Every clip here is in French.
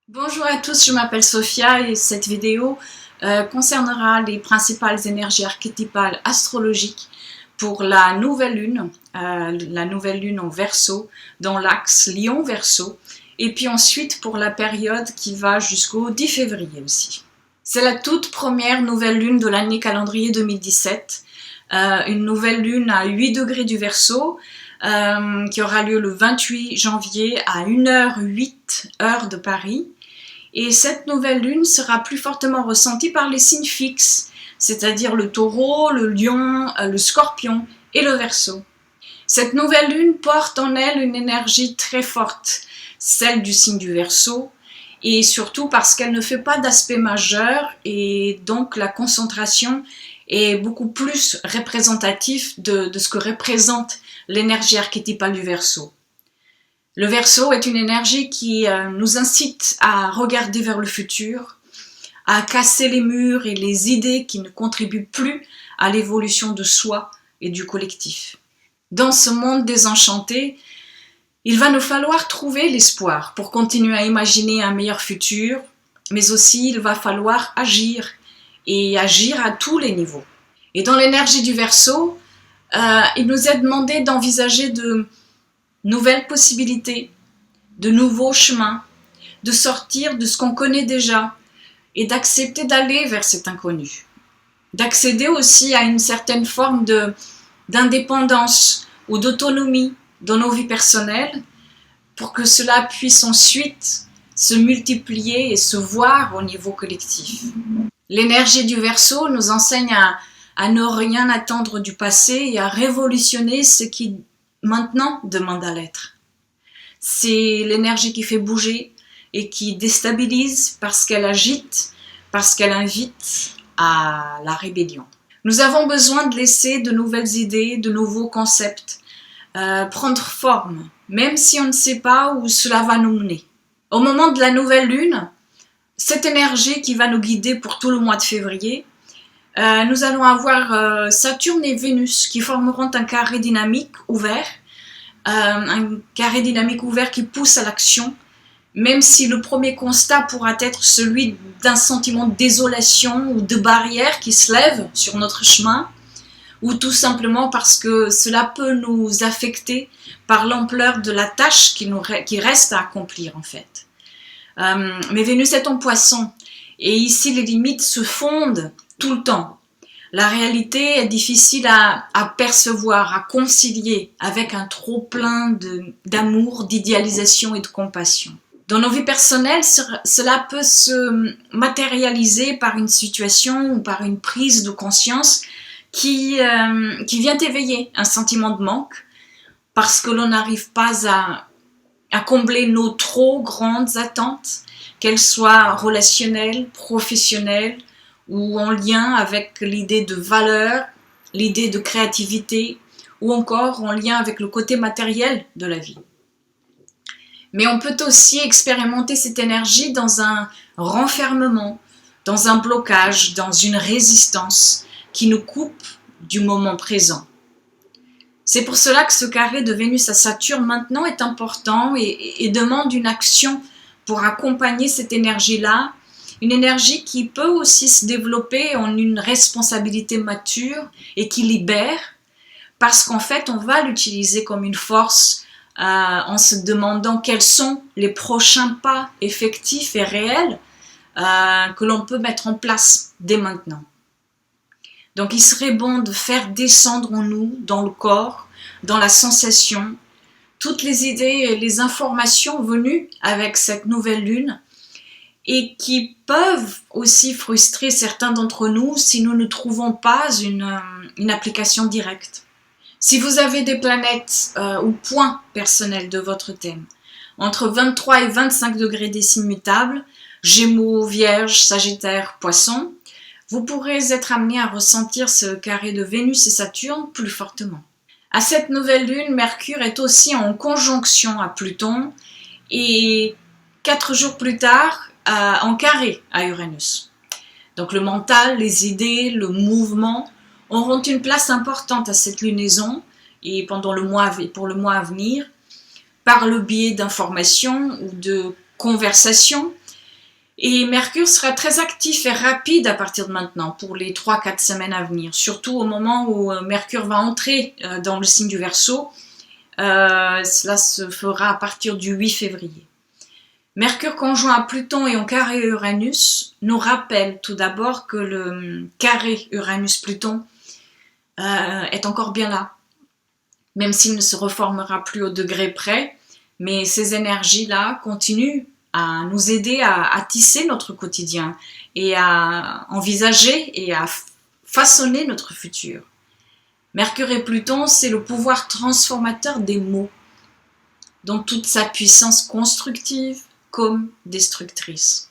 Bonjour à tous, je m'appelle Sophia et cette vidéo concernera les principales énergies archétypales astrologiques pour la nouvelle lune en Verseau, dans l'axe Lion-Verseau, et puis ensuite pour la période qui va jusqu'au 10 février aussi. C'est la toute première nouvelle lune de l'année calendrier 2017, une nouvelle lune à 8 degrés du Verseau, qui aura lieu le 28 janvier à 1h08 heure de Paris. Et cette nouvelle lune sera plus fortement ressentie par les signes fixes, c'est-à-dire le taureau, le lion, le scorpion et le verseau. Cette nouvelle lune porte en elle une énergie très forte, celle du signe du verseau, et surtout parce qu'elle ne fait pas d'aspect majeur et donc la concentration est beaucoup plus représentative de ce que représente l'énergie archétypale du Verseau. Le Verseau est une énergie qui nous incite à regarder vers le futur, à casser les murs et les idées qui ne contribuent plus à l'évolution de soi et du collectif. Dans ce monde désenchanté, il va nous falloir trouver l'espoir pour continuer à imaginer un meilleur futur, mais aussi il va falloir agir, et agir à tous les niveaux. Et dans l'énergie du Verseau, il nous est demandé d'envisager de nouvelles possibilités, de nouveaux chemins, de sortir de ce qu'on connaît déjà et d'accepter d'aller vers cet inconnu. D'accéder aussi à une certaine forme d'indépendance ou d'autonomie dans nos vies personnelles pour que cela puisse ensuite se multiplier et se voir au niveau collectif. L'énergie du Verseau nous enseigne à ne rien attendre du passé et à révolutionner ce qui maintenant demande à l'être. C'est l'énergie qui fait bouger et qui déstabilise parce qu'elle agite, parce qu'elle invite à la rébellion. Nous avons besoin de laisser de nouvelles idées, de nouveaux concepts prendre forme, même si on ne sait pas où cela va nous mener. Au moment de la nouvelle lune, cette énergie qui va nous guider pour tout le mois de février, nous allons avoir Saturne et Vénus qui formeront un carré dynamique ouvert, qui pousse à l'action, même si le premier constat pourra être celui d'un sentiment de désolation ou de barrière qui se lève sur notre chemin, ou tout simplement parce que cela peut nous affecter par l'ampleur de la tâche qui reste à accomplir en fait. Mais Vénus est en Poisson, et ici les limites se fondent tout le temps. La réalité est difficile à percevoir, à concilier avec un trop-plein d'amour, d'idéalisation et de compassion. Dans nos vies personnelles, cela peut se matérialiser par une situation ou par une prise de conscience qui vient éveiller un sentiment de manque parce que l'on n'arrive pas à combler nos trop grandes attentes, qu'elles soient relationnelles, professionnelles, ou en lien avec l'idée de valeur, l'idée de créativité, ou encore en lien avec le côté matériel de la vie. Mais on peut aussi expérimenter cette énergie dans un renfermement, dans un blocage, dans une résistance qui nous coupe du moment présent. C'est pour cela que ce carré de Vénus à Saturne maintenant est important et demande une action pour accompagner cette énergie-là, une énergie qui peut aussi se développer en une responsabilité mature et qui libère, parce qu'en fait, on va l'utiliser comme une force en se demandant quels sont les prochains pas effectifs et réels que l'on peut mettre en place dès maintenant. Donc, il serait bon de faire descendre en nous, dans le corps, dans la sensation, toutes les idées et les informations venues avec cette nouvelle lune, et qui peuvent aussi frustrer certains d'entre nous si nous ne trouvons pas une application directe. Si vous avez des planètes ou points personnels de votre thème, entre 23 et 25 degrés des signes mutables, Gémeaux, Vierge, Sagittaire, Poisson, vous pourrez être amené à ressentir ce carré de Vénus et Saturne plus fortement. À cette nouvelle lune, Mercure est aussi en conjonction à Pluton et 4 jours plus tard, en carré à Uranus. Donc le mental, les idées, le mouvement auront une place importante à cette lunaison et pour le mois à venir, par le biais d'informations ou de conversations Et Mercure sera très actif et rapide à partir de maintenant pour les 3-4 semaines à venir, surtout au moment où Mercure va entrer dans le signe du Verseau. Cela se fera à partir du 8 février. Mercure conjoint à Pluton et en carré Uranus nous rappelle tout d'abord que le carré Uranus-Pluton est encore bien là, même s'il ne se reformera plus au degré près, mais ces énergies-là continuent à nous aider à tisser notre quotidien et à envisager et à façonner notre futur. Mercure et Pluton, c'est le pouvoir transformateur des mots, dans toute sa puissance constructive comme destructrice.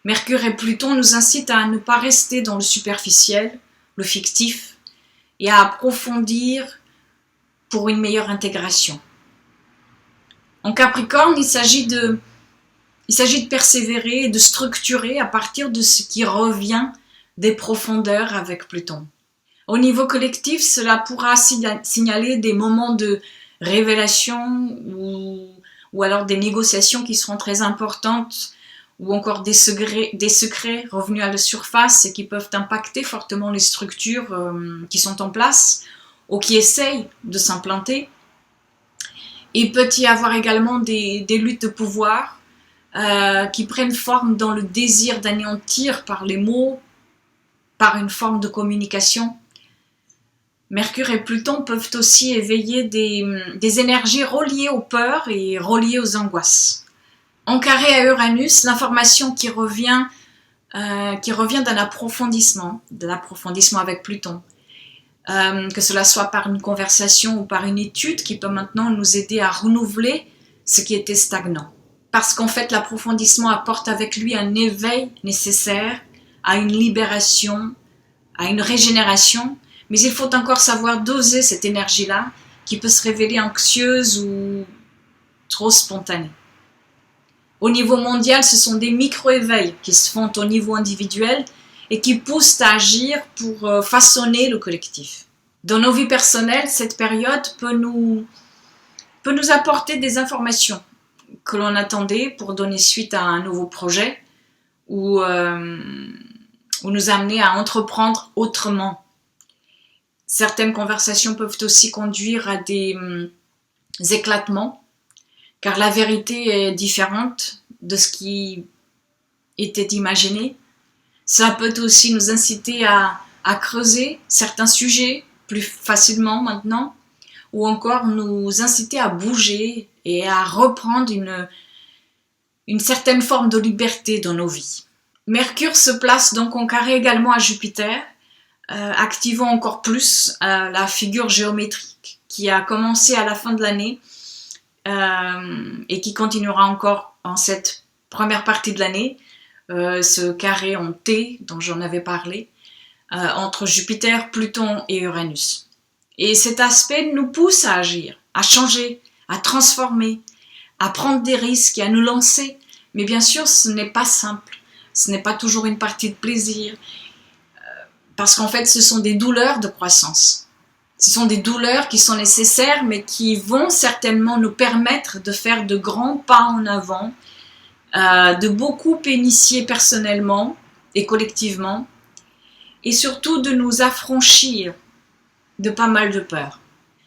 Mercure et Pluton nous incitent à ne pas rester dans le superficiel, le fictif, et à approfondir pour une meilleure intégration. En Capricorne, il s'agit de persévérer et de structurer à partir de ce qui revient des profondeurs avec Pluton. Au niveau collectif, cela pourra signaler des moments de révélation ou alors des négociations qui seront très importantes ou encore des secrets revenus à la surface et qui peuvent impacter fortement les structures qui sont en place ou qui essayent de s'implanter. Il peut y avoir également des luttes de pouvoir qui prennent forme dans le désir d'anéantir par les mots, par une forme de communication. Mercure et Pluton peuvent aussi éveiller des énergies reliées aux peurs et reliées aux angoisses. En carré à Uranus, l'information qui revient d'un approfondissement, de l'approfondissement avec Pluton, que cela soit par une conversation ou par une étude qui peut maintenant nous aider à renouveler ce qui était stagnant. Parce qu'en fait, l'approfondissement apporte avec lui un éveil nécessaire à une libération, à une régénération, mais il faut encore savoir doser cette énergie-là qui peut se révéler anxieuse ou trop spontanée. Au niveau mondial, ce sont des micro-éveils qui se font au niveau individuel et qui poussent à agir pour façonner le collectif. Dans nos vies personnelles, cette période peut nous apporter des informations que l'on attendait pour donner suite à un nouveau projet ou nous amener à entreprendre autrement. Certaines conversations peuvent aussi conduire à des éclatements, car la vérité est différente de ce qui était imaginé. Ça peut aussi nous inciter à creuser certains sujets plus facilement maintenant, ou encore nous inciter à bouger et à reprendre une certaine forme de liberté dans nos vies. Mercure se place donc en carré également à Jupiter, activant encore plus la figure géométrique qui a commencé à la fin de l'année et qui continuera encore en cette première partie de l'année, ce carré en T dont j'en avais parlé, entre Jupiter, Pluton et Uranus. Et cet aspect nous pousse à agir, à changer, à transformer, à prendre des risques et à nous lancer. Mais bien sûr, ce n'est pas simple, ce n'est pas toujours une partie de plaisir, parce qu'en fait, ce sont des douleurs de croissance. Ce sont des douleurs qui sont nécessaires, mais qui vont certainement nous permettre de faire de grands pas en avant, de beaucoup initier personnellement et collectivement, et surtout de nous affranchir de pas mal de peurs.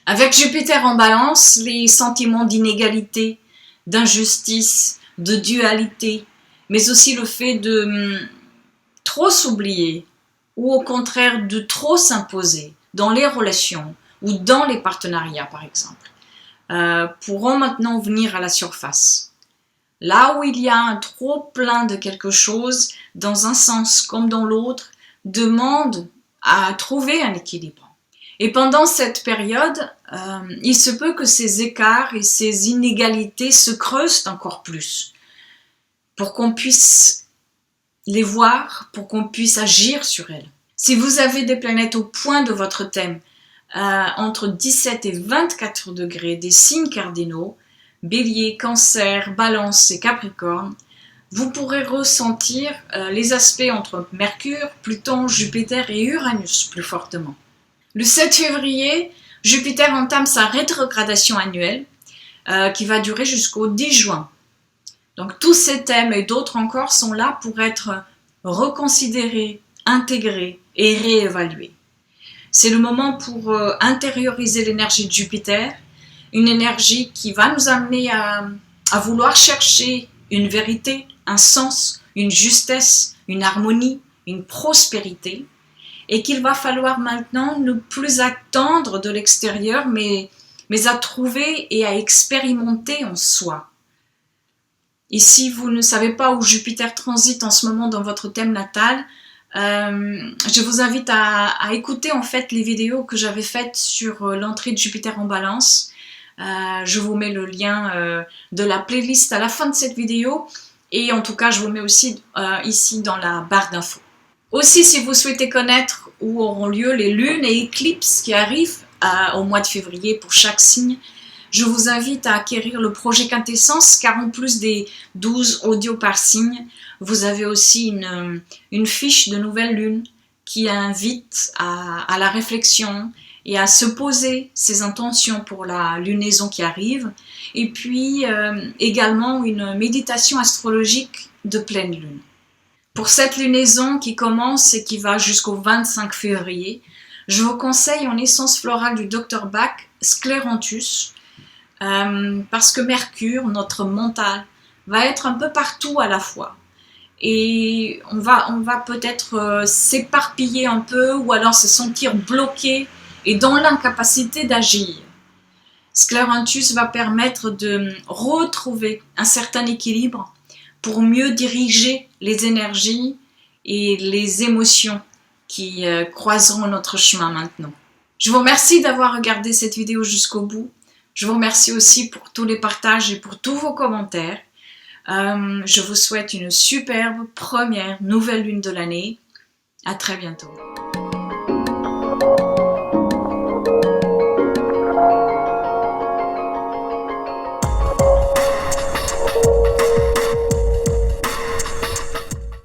Avec Jupiter en balance, les sentiments d'inégalité, d'injustice, de dualité, mais aussi le fait de trop s'oublier, ou au contraire de trop s'imposer dans les relations ou dans les partenariats par exemple, pourront maintenant venir à la surface. Là où il y a un trop plein de quelque chose, dans un sens comme dans l'autre, demande à trouver un équilibre. Et pendant cette période, il se peut que ces écarts et ces inégalités se creusent encore plus, pour qu'on puisse les voir, pour qu'on puisse agir sur elles. Si vous avez des planètes au point de votre thème, entre 17 et 24 degrés des signes cardinaux, Bélier, Cancer, Balance et Capricorne, vous pourrez ressentir les aspects entre Mercure, Pluton, Jupiter et Uranus plus fortement. Le 7 février, Jupiter entame sa rétrogradation annuelle qui va durer jusqu'au 10 juin. Donc tous ces thèmes et d'autres encore sont là pour être reconsidérés, intégrés et réévalués. C'est le moment pour intérioriser l'énergie de Jupiter, une énergie qui va nous amener à vouloir chercher une vérité, un sens, une justesse, une harmonie, une prospérité, et qu'il va falloir maintenant ne plus attendre de l'extérieur, mais à trouver et à expérimenter en soi. Et si vous ne savez pas où Jupiter transite en ce moment dans votre thème natal, je vous invite à écouter en fait les vidéos que j'avais faites sur l'entrée de Jupiter en Balance. Je vous mets le lien de la playlist à la fin de cette vidéo, et en tout cas je vous mets aussi ici dans la barre d'infos. Aussi, si vous souhaitez connaître où auront lieu les lunes et éclipses qui arrivent au mois de février pour chaque signe, je vous invite à acquérir le projet Quintessence, car en plus des 12 audios par signe, vous avez aussi une fiche de nouvelle lune qui invite à la réflexion et à se poser ses intentions pour la lunaison qui arrive, et puis également une méditation astrologique de pleine lune. Pour cette lunaison qui commence et qui va jusqu'au 25 février, je vous conseille en essence florale du Dr Bach, Scléranthus, parce que Mercure, notre mental, va être un peu partout à la fois. Et on va peut-être s'éparpiller un peu ou alors se sentir bloqué et dans l'incapacité d'agir. Scléranthus va permettre de retrouver un certain équilibre pour mieux diriger les énergies et les émotions qui croiseront notre chemin maintenant. Je vous remercie d'avoir regardé cette vidéo jusqu'au bout. Je vous remercie aussi pour tous les partages et pour tous vos commentaires. Je vous souhaite une superbe première nouvelle lune de l'année. À très bientôt.